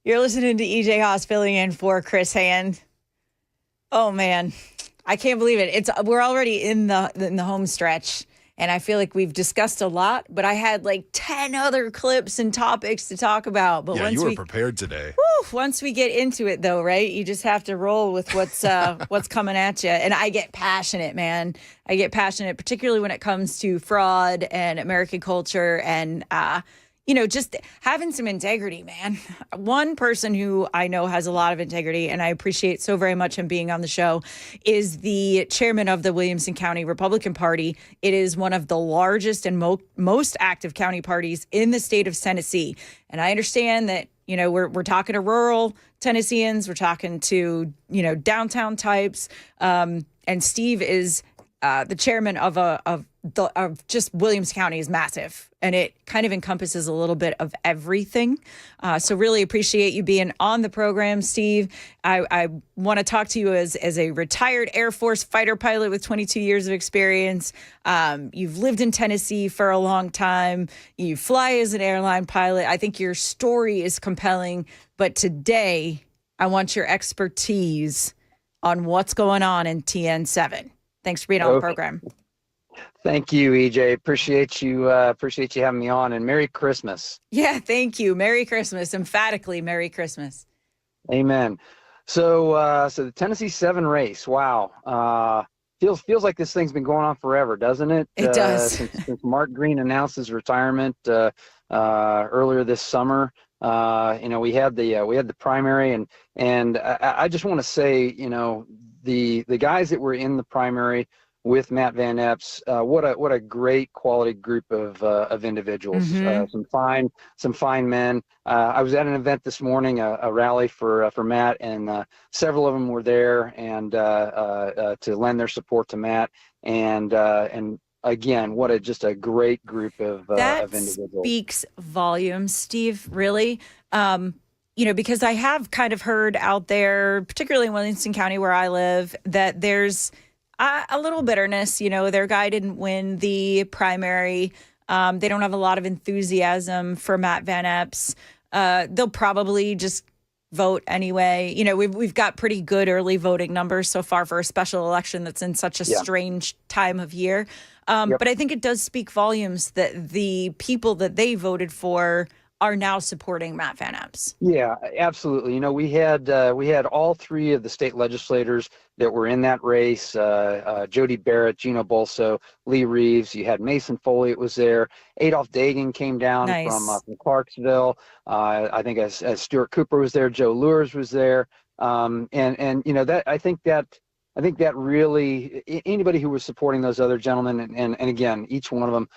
You're listening to EJ Haas filling in for Chris Hand. Oh man, I can't believe it. We're already in the home stretch, and I feel like we've discussed a lot. But I had like 10 other clips and topics to talk about. But Yeah, you were prepared today. once we get into it, though, right? You just have to roll with what's coming at you. And I get passionate, man. I get passionate, particularly when it comes to fraud and American culture and just having some integrity, man. One person who I know has a lot of integrity, and I appreciate so very much him being on the show, is the chairman of the Williamson County Republican Party. It is one of the largest and most active county parties in the state of Tennessee. And I understand that, we're talking to rural Tennesseans, we're talking to, downtown types. And Steve is the chairman of just Williams County is massive, and it kind of encompasses a little bit of everything. So really appreciate you being on the program, Steve. I want to talk to you as a retired Air Force fighter pilot with 22 years of experience. You've lived in Tennessee for a long time. You fly as an airline pilot. I think your story is compelling, but today I want your expertise on what's going on in TN7. Thanks for being on the program. Thank you, EJ. Appreciate you having me on, and Merry Christmas. Yeah, thank you. Merry Christmas. Emphatically, Merry Christmas. Amen. So the Tennessee 7 race. Wow. Feels like this thing's been going on forever, doesn't it? It does. Since Mark Green announced his retirement earlier this summer. We had the primary, and I just want to say, the guys that were in the primary with Matt Van Epps, what a great quality group of individuals. Mm-hmm. Some fine men. I was at an event this morning, a rally for Matt, and several of them were there and to lend their support to Matt. And again, just a great group of individuals. That speaks volumes, Steve. Really. Because I have kind of heard out there, particularly in Williamson County where I live, that there's a little bitterness. Their guy didn't win the primary. They don't have a lot of enthusiasm for Matt Van Epps. They'll probably just vote anyway. We've got pretty good early voting numbers so far for a special election that's in such a strange time of year. But I think it does speak volumes that the people that they voted for are now supporting Matt Van Epps. Yeah, absolutely. We had all three of the state legislators that were in that race, Jody Barrett, Gino Bolso, Lee Reeves. You had Mason Foley was there. Adolph Dagan came down from Clarksville. I think as Stuart Cooper was there, Joe Lures was there. That I think that really, anybody who was supporting those other gentlemen, and again, each one of them,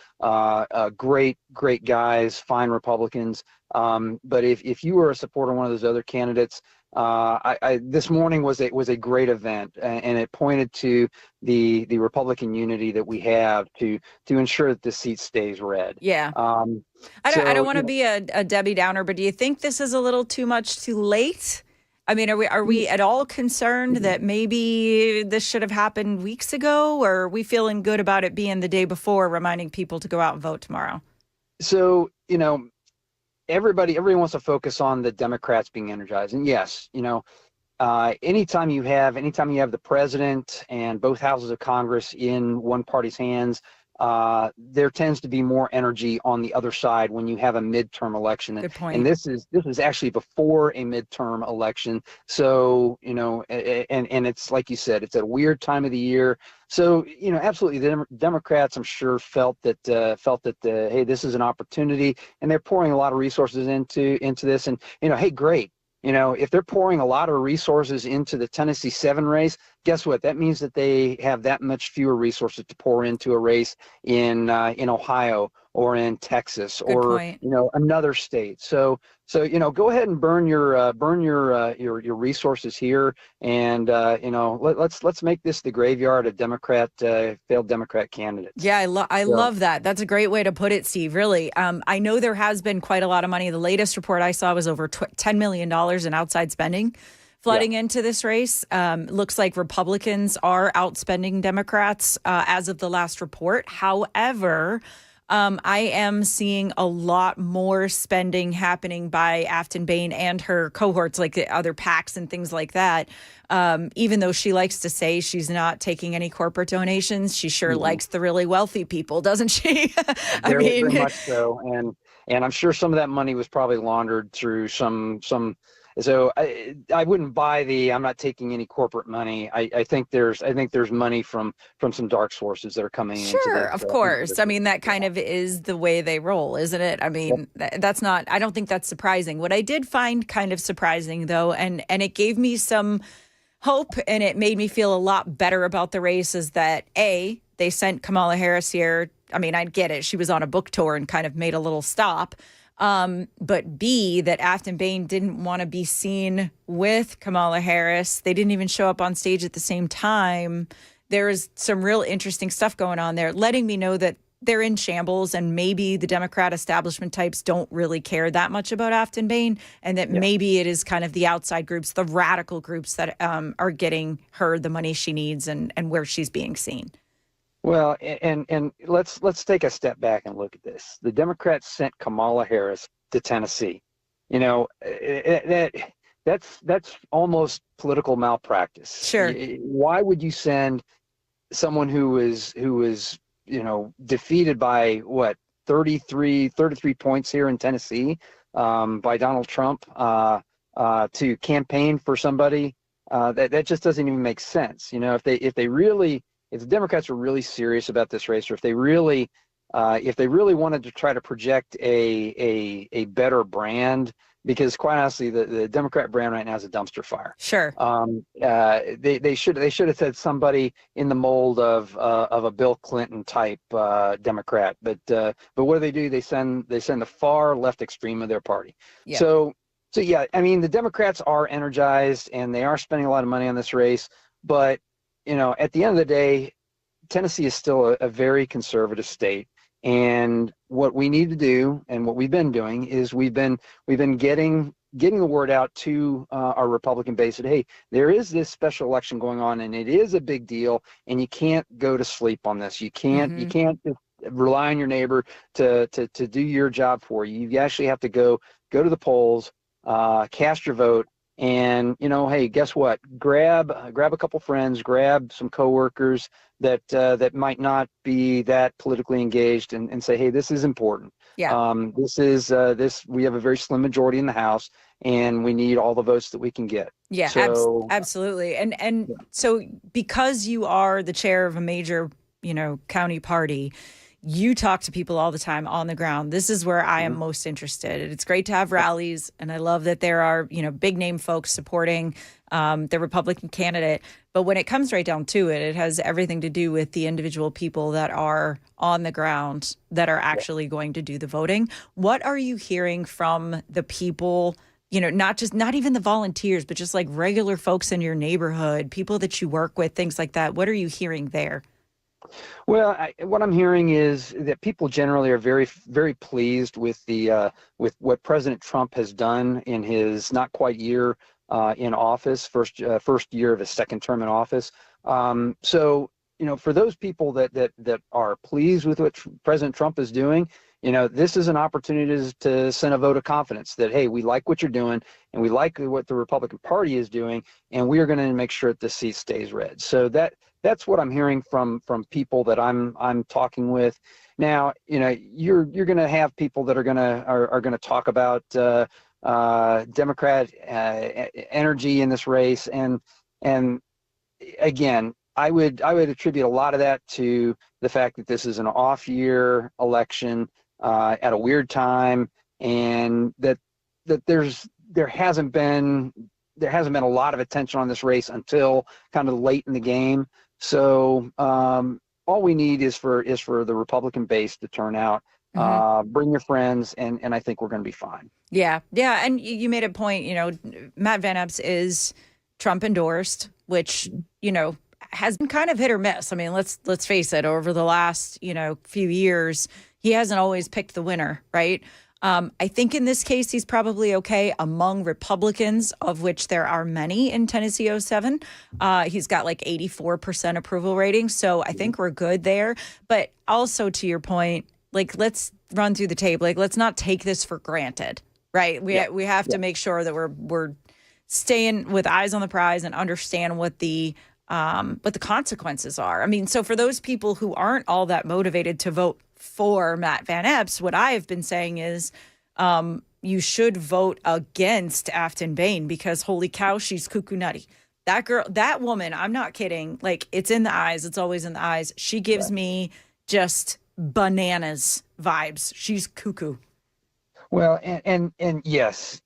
great guys, fine Republicans. But if you were a supporter of one of those other candidates, this morning was a great event, and it pointed to the Republican unity that we have to ensure that the seat stays red. Yeah. I don't want to be a Debbie Downer, but do you think this is a little too much too late? I mean, are we at all concerned that maybe this should have happened weeks ago, or are we feeling good about it being the day before, reminding people to go out and vote tomorrow? So, everybody wants to focus on the Democrats being energized. And yes, anytime you have the president and both houses of Congress in one party's hands, there tends to be more energy on the other side when you have a midterm election. Good point. And this is actually before a midterm election. So, and it's like you said, it's a weird time of the year. So, absolutely, the Democrats, I'm sure, felt that hey, this is an opportunity, and they're pouring a lot of resources into this. And hey, great. If they're pouring a lot of resources into the Tennessee 7 race, guess what? That means that they have that much fewer resources to pour into a race in Ohio or in Texas or another state. So go ahead and burn your resources here, and let's make this the graveyard of failed Democrat candidates. Yeah, I love that. That's a great way to put it, Steve. Really, I know there has been quite a lot of money. The latest report I saw was over $10 million in outside spending flooding into this race. Looks like Republicans are outspending Democrats as of the last report. However, I am seeing a lot more spending happening by Afton Bain and her cohorts, like the other PACs and things like that. Even though she likes to say she's not taking any corporate donations, she sure Mhm. likes the really wealthy people, doesn't she? I Very mean, much so, and I'm sure some of that money was probably laundered through some. So I wouldn't buy the I'm not taking any corporate money. I think there's money from some dark sources that are coming sure, of into course. this I race. mean, that Yeah. kind of is the way they roll, isn't it? I Yep. mean, that's not, I don't think that's surprising. What I did find kind of surprising, though, and it gave me some hope and it made me feel a lot better about the race is that A, they sent Kamala Harris here. I mean, I get it. She was on a book tour and kind of made a little stop. But B, that Afton Bain didn't want to be seen with Kamala Harris. They didn't even show up on stage at the same time. There is some real interesting stuff going on there, letting me know that they're in shambles and maybe the Democrat establishment types don't really care that much about Afton Bain, and that Yeah. maybe it is kind of the outside groups, the radical groups that are getting her the money she needs and where she's being seen. Well, and let's take a step back and look at this. The Democrats sent Kamala Harris to Tennessee. You know, that's almost political malpractice. Sure. Why would you send someone who was defeated by what 33 points here in Tennessee by Donald Trump to campaign for somebody that just doesn't even make sense. If the Democrats are really serious about this race, or if they really wanted to try to project a better brand, because quite honestly, the Democrat brand right now is a dumpster fire. Sure. They should have said somebody in the mold of a Bill Clinton type Democrat, but what do? They send the far left extreme of their party. Yeah. So yeah, I mean the Democrats are energized and they are spending a lot of money on this race, but at the end of the day, Tennessee is still a very conservative state. And what we need to do, and what we've been doing, is we've been getting the word out to our Republican base that, hey, there is this special election going on, and it is a big deal, and you can't go to sleep on this. You can't just rely on your neighbor to do your job for you. You actually have to go to the polls, cast your vote. And hey, guess what? Grab a couple friends, grab some coworkers that might not be that politically engaged, and say, hey, this is important. Yeah. We have a very slim majority in the House, and we need all the votes that we can get. Yeah, So absolutely. And so because you are the chair of a major, county party, you talk to people all the time on the ground. This is where I am most interested. It's great to have rallies, and I love that there are, big name folks supporting the Republican candidate. But when it comes right down to it, it has everything to do with the individual people that are on the ground that are actually going to do the voting. What are you hearing from the people, not even the volunteers, but just like regular folks in your neighborhood, people that you work with, things like that? What are you hearing there? Well, what I'm hearing is that people generally are very, very pleased with with what President Trump has done in his not quite year in office, first year of his second term in office. So for those people that are pleased with what President Trump is doing, this is an opportunity to send a vote of confidence that, hey, we like what you're doing, and we like what the Republican Party is doing, and we are going to make sure that this seat stays red. So that's what I'm hearing from people that I'm talking with. Now, you're going to have people that are going to talk about Democrat energy in this race, and again, I would attribute a lot of that to the fact that this is an off-year election at a weird time, and that there hasn't been a lot of attention on this race until kind of late in the game. So all we need is for the Republican base to turn out, bring your friends, and I think we're going to be fine. Yeah. And you made a point, Matt Van Epps is Trump endorsed, which, has been kind of hit or miss. I mean, let's face it, over the last, few years, he hasn't always picked the winner, right? I think in this case, he's probably okay among Republicans, of which there are many in Tennessee 07. He's got like 84% approval rating. So I think we're good there. But also to your point, like, let's run through the tape. Like, let's not take this for granted, right? We have to make sure that we're staying with eyes on the prize and understand what the consequences are. I mean, so for those people who aren't all that motivated to vote for Matt Van Epps, what I have been saying is you should vote against Afton Bain because holy cow, she's cuckoo nutty. That girl, that woman, I'm not kidding. Like, it's in the eyes. It's always in the eyes. She gives me just bananas vibes. She's cuckoo. Well, and yes,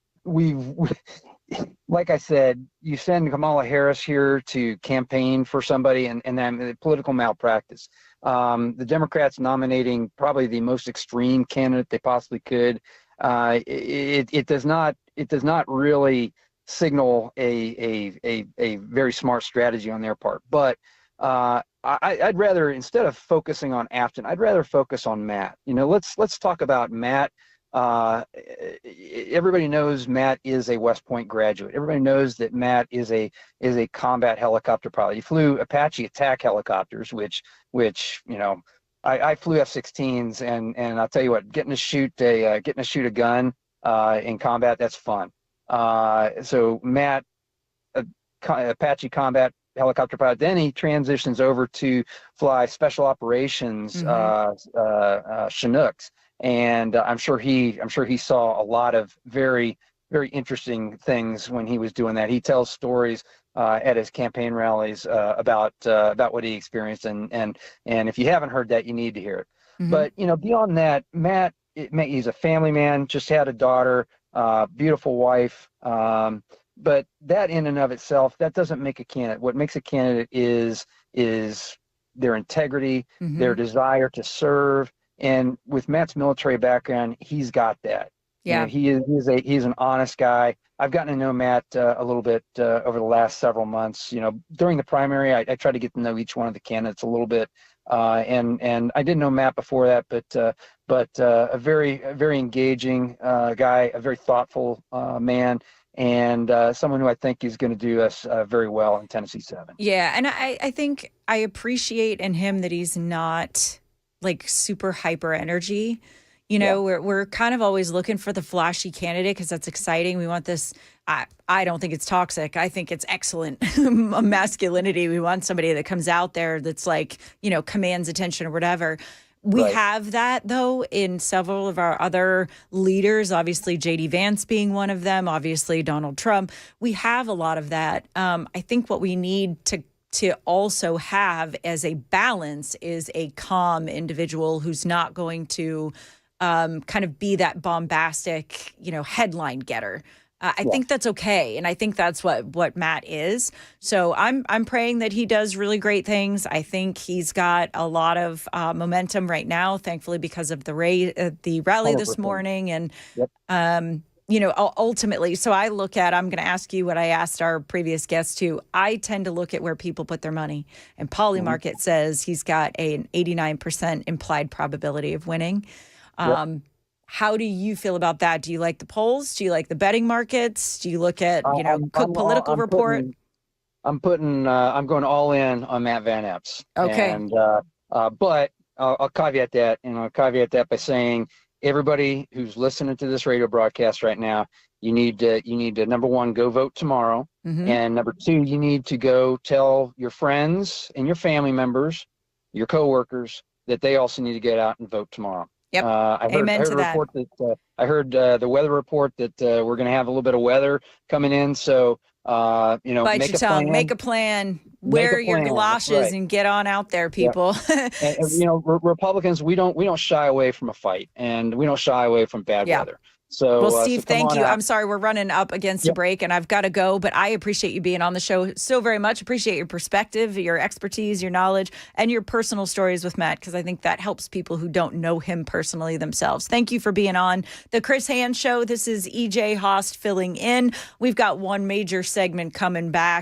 like I said, you send Kamala Harris here to campaign for somebody, and then political malpractice. The Democrats nominating probably the most extreme candidate they possibly could. It does not really signal a very smart strategy on their part. But I'd rather, instead of focusing on Afton, I'd rather focus on Matt. Let's talk about Matt. Everybody knows Matt is a West Point graduate. Everybody knows that Matt is a combat helicopter pilot. He flew Apache attack helicopters, which I flew F-16s, and I'll tell you what, getting to shoot a gun in combat, that's fun. So Matt, Apache combat helicopter pilot. Then he transitions over to fly special operations Chinooks. And I'm sure he saw a lot of very, very interesting things when he was doing that. He tells stories at his campaign rallies about what he experienced, and if you haven't heard that, you need to hear it. But beyond that, Matt, he's a family man. Just had a daughter, beautiful wife. But that in and of itself, that doesn't make a candidate. What makes a candidate is their integrity, their desire to serve. And with Matt's military background, he's got that. Yeah, he's an honest guy. I've gotten to know Matt a little bit over the last several months. During the primary, I tried to get to know each one of the candidates a little bit, and I didn't know Matt before that, but a very engaging guy, a very thoughtful man, and someone who I think is going to do us very well in Tennessee 7. Yeah, and I think I appreciate in him that he's not like super hyper energy. We're kind of always looking for the flashy candidate because that's exciting. We want this. I don't think it's toxic. I think it's excellent masculinity. We want somebody that comes out there that's like, commands attention or whatever. We have that, though, in several of our other leaders, obviously J.D. Vance being one of them, obviously Donald Trump. We have a lot of that. I think what we need to also have as a balance is a calm individual who's not going to kind of be that bombastic, headline getter. I think that's okay. And I think that's what Matt is. So I'm praying that he does really great things. I think he's got a lot of momentum right now, thankfully, because of the rally this morning. And, ultimately, so I'm going to ask you what I asked our previous guest too. I tend to look at where people put their money. And Polymarket says he's got an 89% implied probability of winning. How do you feel about that? Do you like the polls? Do you like the betting markets? Do you look at, Cook Political Report? I'm going all in on Matt Van Epps. Okay. And, but I'll caveat that, and I'll caveat that by saying everybody who's listening to this radio broadcast right now, you need to number one, go vote tomorrow. And number two, you need to go tell your friends and your family members, your coworkers, that they also need to get out and vote tomorrow. Yep. I heard the weather report that we're going to have a little bit of weather coming in. So, bite your tongue, make a plan, wear your galoshes and get on out there, people. Yep. and Republicans, we don't shy away from a fight, and we don't shy away from bad weather. So, well, Steve, thank you. I'm sorry, we're running up against a break and I've got to go, but I appreciate you being on the show so very much. Appreciate your perspective, your expertise, your knowledge, and your personal stories with Matt, because I think that helps people who don't know him personally themselves. Thank you for being on the Chris Hand Show. This is EJ Host filling in. We've got one major segment coming back.